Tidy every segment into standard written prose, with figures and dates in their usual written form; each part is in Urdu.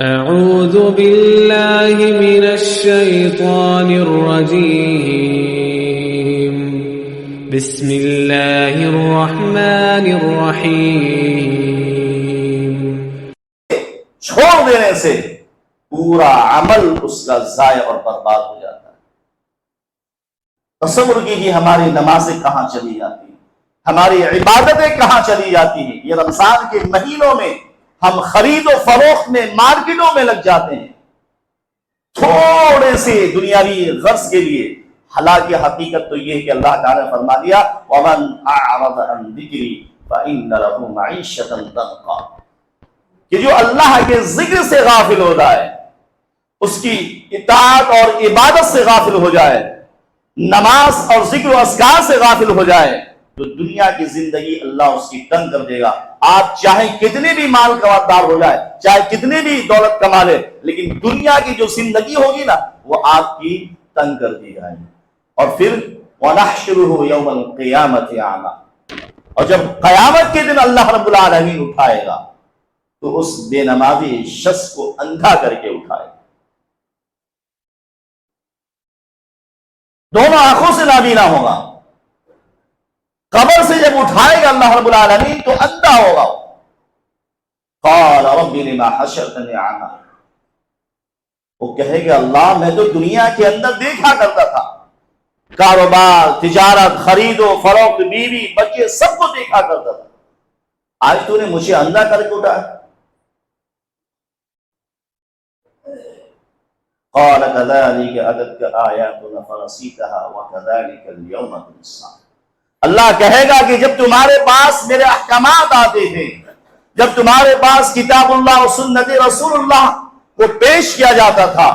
أعوذ بالله من الشيطان الرجيم بسم الله الرحمن الرحيم چھوڑ دینے سے پورا عمل اس کا ضائع اور برباد ہو جاتا ہے۔ تصور کیجیے ہماری نمازیں کہاں چلی جاتی ہیں، ہماری عبادتیں کہاں چلی جاتی ہیں۔ یہ رمضان کے مہینوں میں ہم خرید و فروخت میں مارکیٹوں میں لگ جاتے ہیں تھوڑے سے دنیاوی غرض کے لیے، حالانکہ حقیقت تو یہ ہے کہ اللہ تعالیٰ نے فرما دیا وَمَنْ أَعْرَضَ عَنْ ذِكْرِي فَإِنَّ لَهُ مَعِيشَةً ضَنْكًا، کہ جو اللہ کے ذکر سے غافل ہو جائے، اس کی اطاعت اور عبادت سے غافل ہو جائے، نماز اور ذکر و اذکار سے غافل ہو جائے، تو دنیا کی زندگی اللہ اس کی تنگ کر دے گا۔ آپ چاہے کتنے بھی مال کمادار ہو جائے، چاہے کتنے بھی دولت کما لے، لیکن دنیا کی جو زندگی ہوگی نا وہ آپ کی تنگ کر دی جائے گی۔ اور پھر وَنَحْشُرُهُ يَوْمَ الْقِيَامَةِ أَعْمَى، اور جب قیامت کے دن اللہ رب العالمین اٹھائے گا تو اس بے نمازی شخص کو اندھا کر کے اٹھائے گا، دونوں آنکھوں سے نابینا ہوگا۔ قبر سے جب اٹھائے گا اللہ رب العالمین تو اندھا ہوگا۔ قال رب لما حشرتنی اعمی، وہ کہے گا اللہ میں تو دنیا کے اندر دیکھا کرتا تھا، کاروبار، تجارت، خرید و فروخت، بیوی بچے سب کو دیکھا کرتا تھا، آج تو نے مجھے اندھا کر کے اٹھایا۔ قال كذلك أتتك آياتنا فنسيتها وكذلك اليوم تنسى، اللہ کہے گا کہ جب تمہارے پاس میرے احکامات آتے تھے، جب تمہارے پاس کتاب اللہ اور سنت رسول اللہ کو پیش کیا جاتا تھا،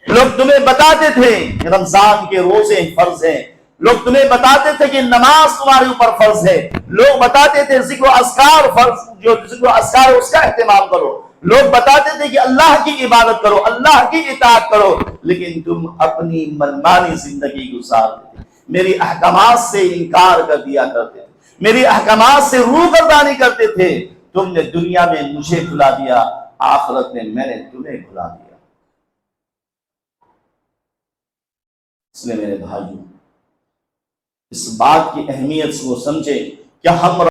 لوگ تمہیں بتاتے تھے کہ رمضان کے روزے فرض ہیں، لوگ تمہیں بتاتے تھے کہ نماز تمہارے اوپر فرض ہے، لوگ بتاتے تھے ذکر و اذکار فرض، جو ذکر و اذکار اس کا اہتمام کرو، لوگ بتاتے تھے کہ اللہ کی عبادت کرو، اللہ کی اطاعت کرو، لیکن تم اپنی منمانی زندگی گزارتے تھے، میری احکامات سے انکار کر دیا کرتے تھے، میری احکامات سے روگردانی کرتے تھے۔ تم نے دنیا میں مجھے بھلا دیا، آخرت میں میں نے تمہیں بھلا دیا۔ اس لیے میرے بھائیوں اس بات کی اہمیت کو سمجھے کہ ہم